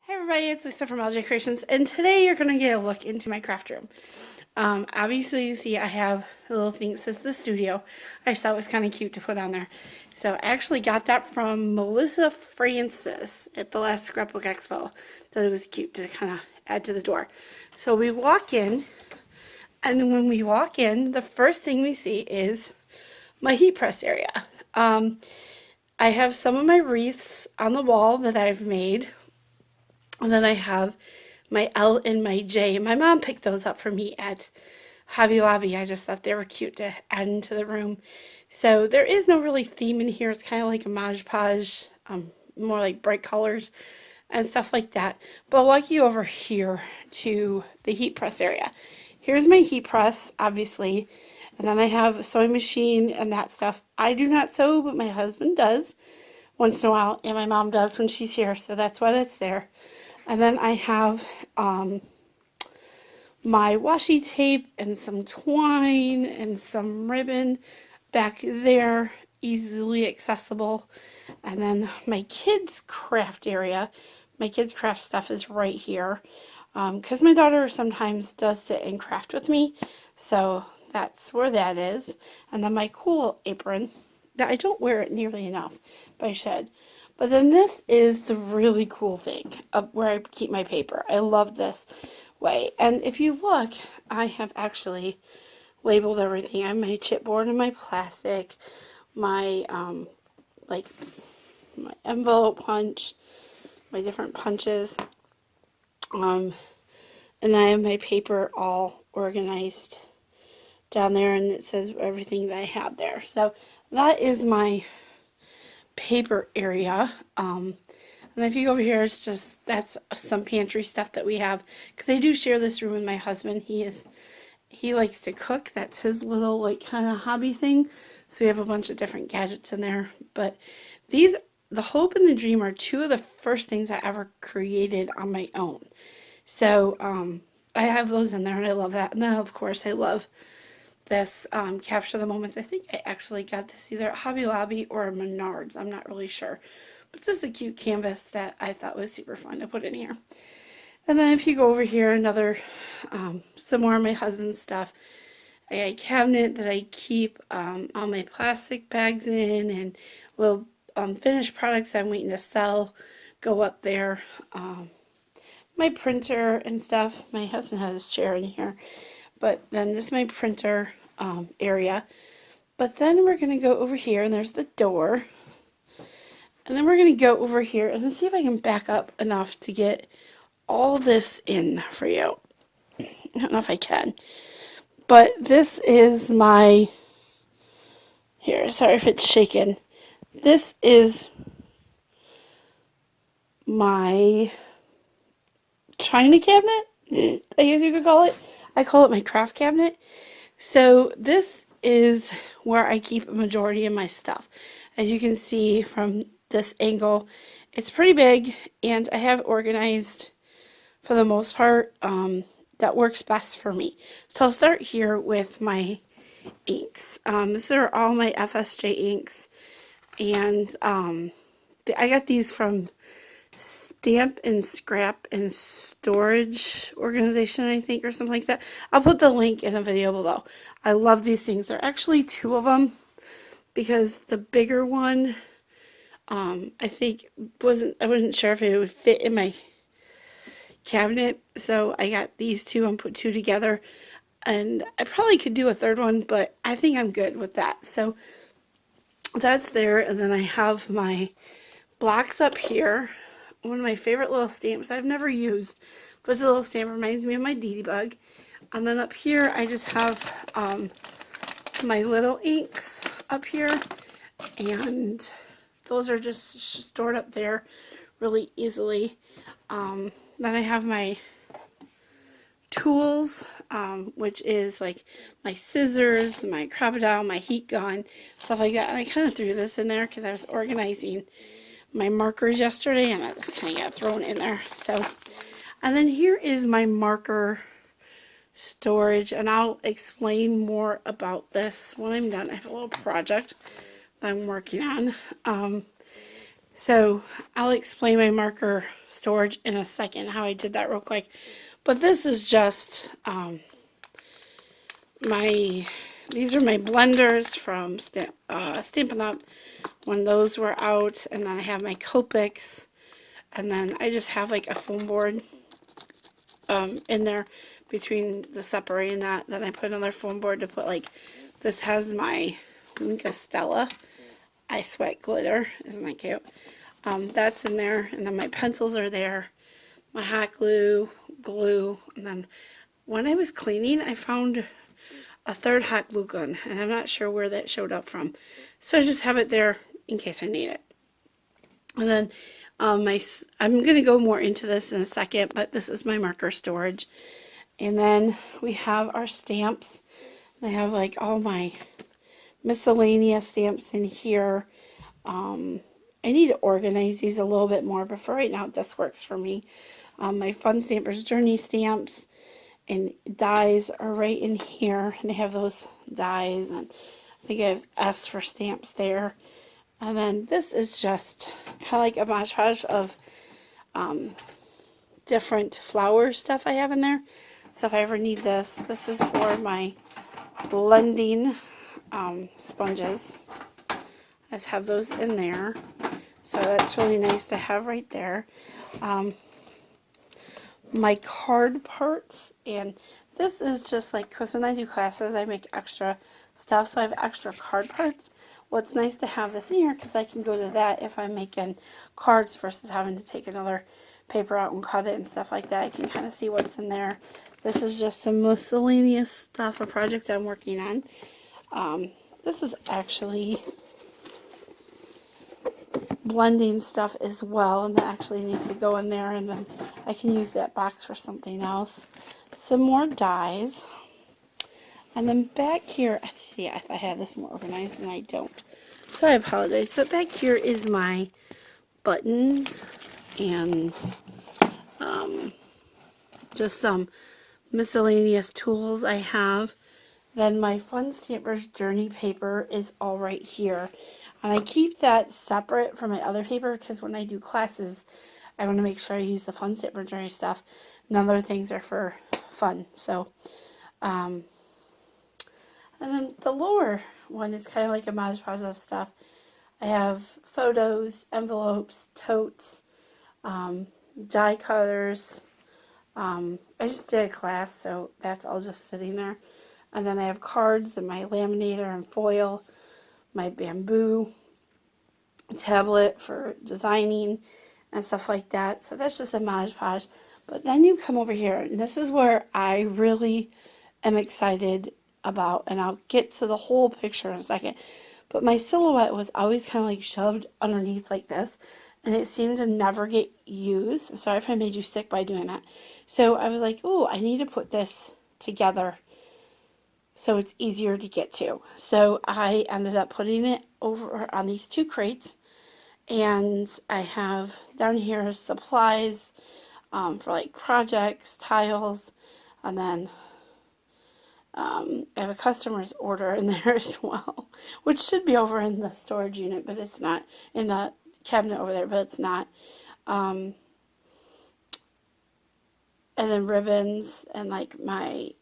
Hey everybody, it's Lisa from LJ Creations, and today you're going to get a look into my craft room. Obviously, you see I have a little thing that says the studio. I just thought it was kind of cute to put on there. So I actually got that from Melissa Francis at the last Scrapbook Expo. Thought it was cute to kind of add to the door. So we walk in, and when we walk in, the first thing we see is my heat press area. I have some of my wreaths on the wall that I've made. And then I have my L and my J. My mom picked those up for me at Hobby Lobby. I just thought they were cute to add into the room. So there is no really theme in here. It's kind of like a Mod Podge, more like bright colors and stuff like that. But I'll walk you over here to the heat press area. Here's my heat press, obviously. And then I have a sewing machine and that stuff. I do not sew, but my husband does once in a while, and my mom does when she's here, so that's why that's there. And then I have my washi tape and some twine and some ribbon back there, easily accessible. And then my kids' craft area, my kids' craft stuff is right here. Because my daughter sometimes does sit and craft with me, so that's where that is. And then my cool apron, that I don't wear it nearly enough, but I should. But then this is the really cool thing of where I keep my paper. I love this way. And if you look, I have actually labeled everything. I have my chipboard and my plastic, my like my envelope punch, my different punches. And then I have my paper all organized down there, and it says everything that I have there. So that is my paper area. And if you go over here, it's just, that's some pantry stuff that we have, because I do share this room with my husband. He likes to cook. That's his little like kind of hobby thing. So we have a bunch of different gadgets in there. But these, the hope and the dream, are two of the first things I ever created on my own. So I have those in there, and I love that. And then of course I love this capture the moments. I think I actually got this either at Hobby Lobby or Menards. I'm not really sure. But just a cute canvas that I thought was super fun to put in here. And then if you go over here, another, some more of my husband's stuff. I got a cabinet that I keep all my plastic bags in, and little finished products I'm waiting to sell go up there. My printer and stuff. My husband has his chair in here. But then this is my printer area. But then we're going to go over here, and there's the door. And then we're going to go over here, and let's see if I can back up enough to get all this in for you. I don't know if I can. But this is my, here, sorry if it's shaking. This is my china cabinet, I guess you could call it. I call it my craft cabinet. So this is where I keep a majority of my stuff. As you can see from this angle, it's pretty big, and I have organized for the most part. That works best for me. So I'll start here with my inks. These are all my FSJ inks, and I got these from Stamp and Scrap and Storage Organization, I think, or something like that. I'll put the link in the video below. I love these things. There are actually two of them, because the bigger one, I think I wasn't sure if it would fit in my cabinet, so I got these two and put two together. And I probably could do a third one, but I think I'm good with that. So that's there, and then I have my blocks up here. One of my favorite little stamps I've never used, but it's a little stamp, reminds me of my Dee Bug. And then up here I just have my little inks up here, and those are just stored up there really easily. Then I have my tools, which is like my scissors, my crocodile, my heat gun, stuff like that. And I kind of threw this in there because I was organizing my markers yesterday, and I just kind of got thrown in there. So, and then here is my marker storage, and I'll explain more about this when I'm done. I have a little project that I'm working on. So I'll explain my marker storage in a second, how I did that real quick. But this is just these are my blenders from Stampin' Up! When those were out. And then I have my Copics. And then I just have like a foam board in there between the separating that. Then I put another foam board to put like, this has my Linka Stella I Sweat glitter. Isn't that cute? That's in there. And then my pencils are there. My hot glue, and then when I was cleaning, I found a third hot glue gun, and I'm not sure where that showed up from. So I just have it there in case I need it. And then I'm going to go more into this in a second, but this is my marker storage. And then we have our stamps. I have like all my miscellaneous stamps in here. I need to organize these a little bit more, but for right now, this works for me. My Fun Stampers Journey stamps and dies are right in here, and I have those dies, and I think I have S for stamps there. And then this is just kind of like a montage of different flower stuff I have in there. So if I ever need this, this is for my blending sponges. I just have those in there. So that's really nice to have right there. My card parts, and this is just like, because when I do classes I make extra stuff, so I have extra card parts. Well, it's nice to have this in here because I can go to that if I'm making cards versus having to take another paper out and cut it and stuff like that. I can kind of see what's in there. This is just some miscellaneous stuff, a project I'm working on. This is actually blending stuff as well, and that actually needs to go in there, and then I can use that box for something else. Some more dies, and then back here, see, if I had this more organized, and I don't, so I apologize, but back here is my buttons and just some miscellaneous tools I have. Then my Fun Stampers Journey paper is all right here. And I keep that separate from my other paper because when I do classes, I want to make sure I use the Fun Stamper Journey stuff. And other things are for fun. So, and then the lower one is kind of like a modge of stuff. I have photos, envelopes, totes, die cutters. I just did a class, so that's all just sitting there. And then I have cards and my laminator and foil, my bamboo tablet for designing and stuff like that. So that's just a Mod Podge. But then you come over here, and this is where I really am excited about, and I'll get to the whole picture in a second. But my silhouette was always kind of like shoved underneath like this, and it seemed to never get used. Sorry if I made you sick by doing that. So I was like, oh, I need to put this together so it's easier to get to. So I ended up putting it over on these two crates, and I have down here supplies for like projects, tiles, and then I have a customer's order in there as well, which should be over in the storage unit, but it's not, in the cabinet over there, but it's not. And then ribbons and like my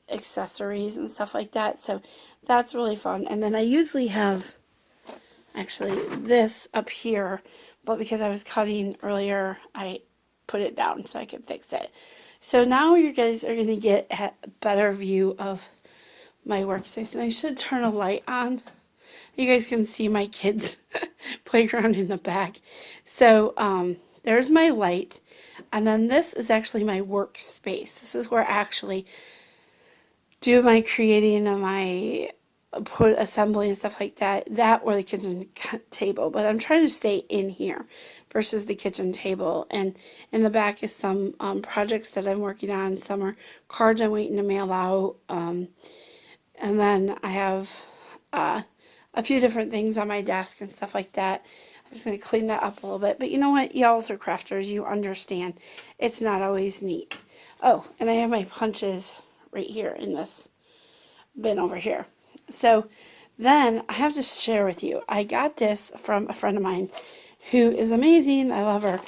accessories and stuff like that. So that's really fun. And then I usually have actually this up here, but because I was cutting earlier, I put it down so I could fix it. So now you guys are going to get a better view of my workspace, and I should turn a light on. You guys can see my kids' playground in the back. So there's my light, and then this is actually my workspace. This is where I actually do my creating and my assembly and stuff like that. That or the kitchen table, but I'm trying to stay in here versus the kitchen table. And in the back is some projects that I'm working on. Some are cards I'm waiting to mail out. And then I have a few different things on my desk and stuff like that. I'm just going to clean that up a little bit. But you know what? Y'all are crafters. You understand. It's not always neat. Oh, and I have my punches right here in this bin over here. So then I have to share with you. I got this from a friend of mine. who is amazing. I love her.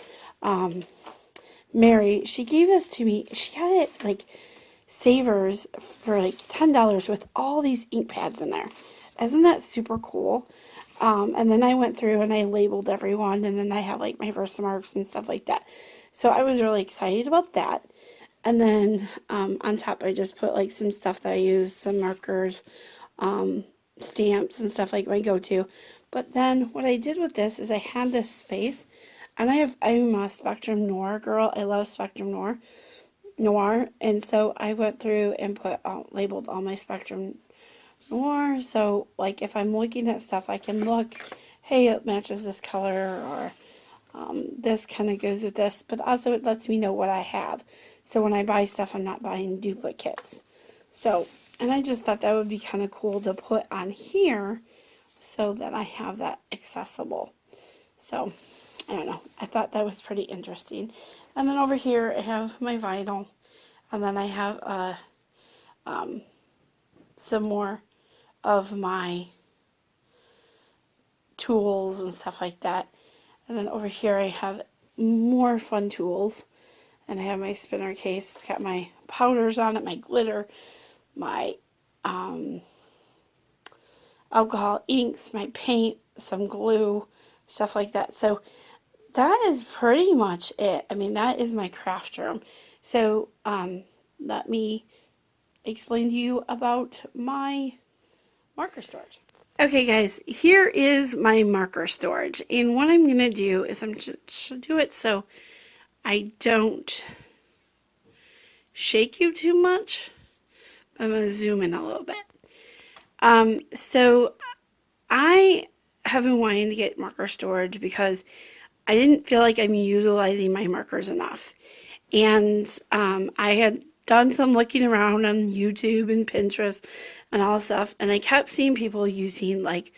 Mary, she gave this to me. She got it like Savers for like $10 with all these ink pads in there. Isn't that super cool? And then I went through and I labeled everyone, and then I have like my Versamarks and stuff like that. So I was really excited about that. And then on top, I just put like some stuff that I use, some markers, stamps and stuff like my go-to. But then what I did with this is I had this space, and I'm a Spectrum Noir girl. I love Spectrum Noir, and so I went through and labeled all my Spectrum Noir. So like if I'm looking at stuff, I can look, hey, it matches this color, or this kind of goes with this, but also it lets me know what I have. So when I buy stuff, I'm not buying duplicates. So, and I just thought that would be kind of cool to put on here so that I have that accessible. So, I don't know. I thought that was pretty interesting. And then over here, I have my vinyl. And then I have some more of my tools and stuff like that. And then over here, I have more fun tools. And I have my spinner case. It's got my powders on it, my glitter, my alcohol inks, my paint, some glue, stuff like that. So that is pretty much it. I mean, that is my craft room. So let me explain to you about my marker storage. Okay guys, here is my marker storage. And what I'm going to do is I'm just to do it so I don't shake you too much. I'm going to zoom in a little bit. So I have been wanting to get marker storage because I didn't feel like I'm utilizing my markers enough. And I had done some looking around on YouTube and Pinterest and all stuff, and I kept seeing people using like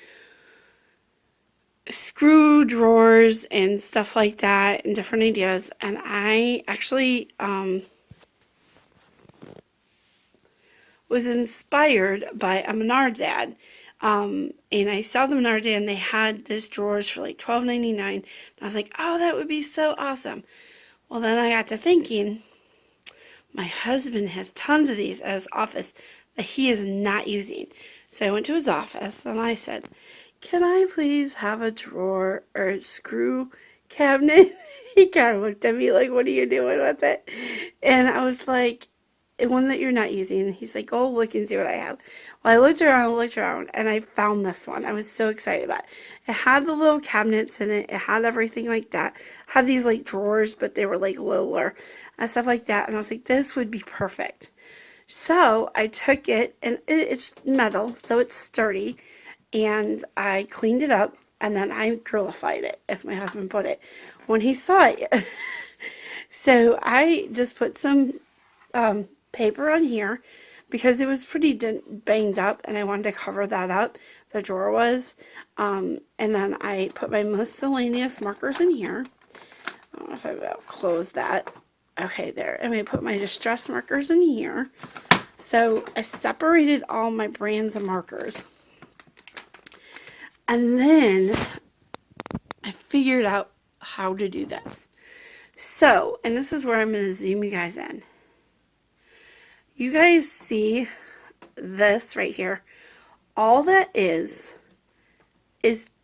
screw drawers and stuff like that and different ideas. And I actually was inspired by a Menards ad. And I saw the Menards ad, and they had this drawers for like $12.99. And I was like, oh, that would be so awesome. Well, then I got to thinking, my husband has tons of these at his office that he is not using. So I went to his office and I said, can I please have a drawer or a screw cabinet? He kind of looked at me like, what are you doing with it? And I was like, one that you're not using. He's like, go look and see what I have. Well, I looked around, and I found this one. I was so excited about it. It had the little cabinets in it. It had everything like that. It had these like drawers, but they were like littler and stuff like that. And I was like, this would be perfect. So I took it, and it's metal, so it's sturdy. And I cleaned it up, and then I girlified it, as my husband put it, when he saw it. So I just put some paper on here because it was pretty banged up, and I wanted to cover that up. The drawer was. And then I put my miscellaneous markers in here. I don't know if I'll close that. Okay, there. And I put my distress markers in here. So I separated all my brands of markers. And then I figured out how to do this. So, and this is where I'm going to zoom you guys in. You guys see this right here? All that is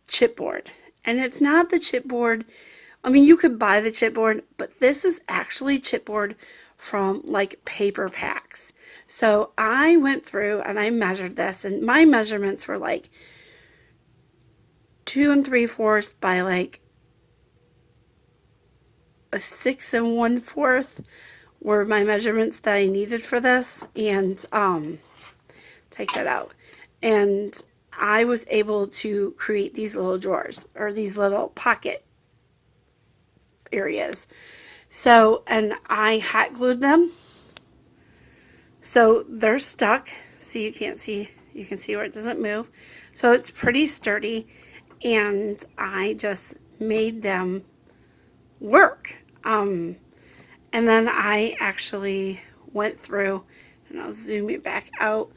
chipboard. And it's not the chipboard. I mean, you could buy the chipboard, but this is actually chipboard from like paper packs. So I went through and I measured this, and my measurements were like 2 3/4 by like a 6 1/4 were my measurements that I needed for this. And take that out. And I was able to create these little drawers, or these little pocket areas. So, and I hot glued them. So they're stuck. See, you can see where it doesn't move. So it's pretty sturdy. And I just made them work. And then I actually went through, and I'll zoom it back out.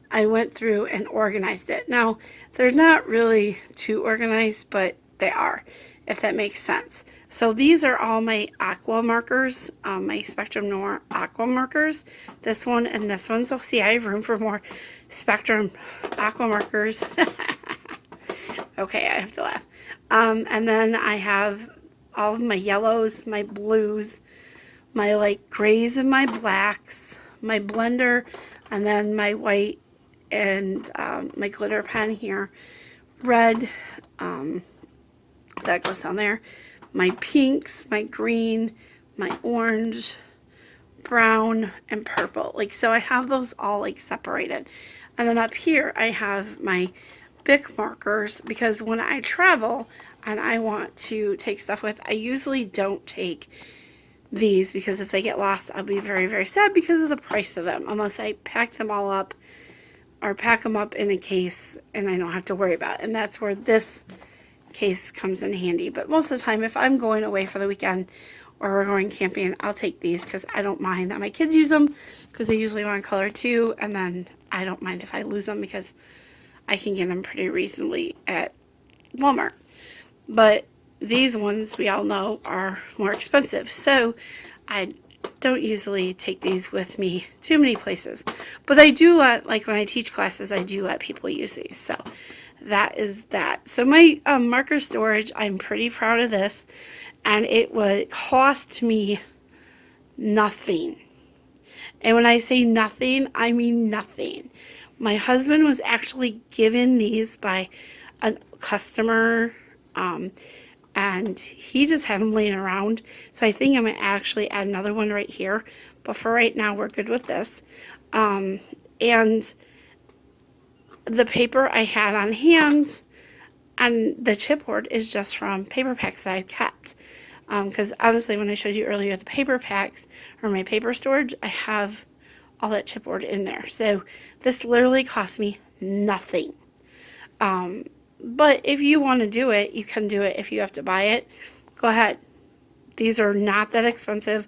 I went through and organized it. Now, they're not really too organized, but they are. if that makes sense. So these are all my aqua markers, my Spectrum Noir aqua markers, this one and this one. So see, I have room for more Spectrum aqua markers. Okay, I have to laugh. And then I have all of my yellows, my blues, my like grays and my blacks, my blender, and then my white and my glitter pen here, red, that goes down there, my pinks, my green, my orange, brown, and purple. Like, so I have those all like separated. And then up here I have my Bic markers, because when I travel and I want to take stuff with, I usually don't take these, because if they get lost, I'll be very, very sad because of the price of them, unless I pack them all up or pack them up in a case and I don't have to worry about it. And that's where this case comes in handy. But most of the time, if I'm going away for the weekend or we're going camping, I'll take these because I don't mind that my kids use them, because they usually want color too. And then I don't mind if I lose them because I can get them pretty reasonably at Walmart. But these ones, we all know, are more expensive. So I don't usually take these with me too many places. But I do let, like when I teach classes, I do let people use these. So that is that. So my marker storage, I'm pretty proud of this. And it would cost me nothing. And when I say nothing, I mean nothing. My husband was actually given these by a customer, and he just had them laying around. So I think I'm going to actually add another one right here. But for right now, we're good with this. And the paper I had on hand and the chipboard is just from paper packs that I've kept. Because honestly, when I showed you earlier the paper packs or my paper storage, I have all that chipboard in there. So this literally cost me nothing. But if you want to do it, you can do it. If you have to buy it, go ahead. These are not that expensive.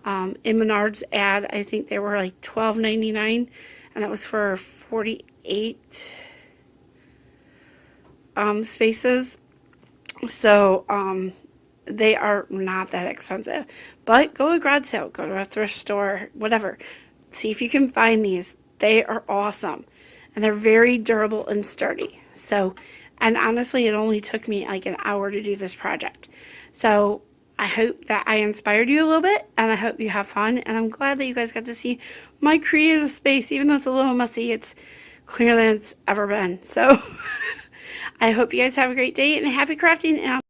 In Menards ad, I think they were like $12.99, and that was for 48 spaces. So they are not that expensive. But go to a garage sale, go to a thrift store, whatever. See if you can find these. They are awesome. And they're very durable and sturdy. So, and honestly, it only took me like an hour to do this project. So I hope that I inspired you a little bit, and I hope you have fun. And I'm glad that you guys got to see my creative space. Even though it's a little messy, it's clearer than it's ever been. So I hope you guys have a great day and happy crafting. And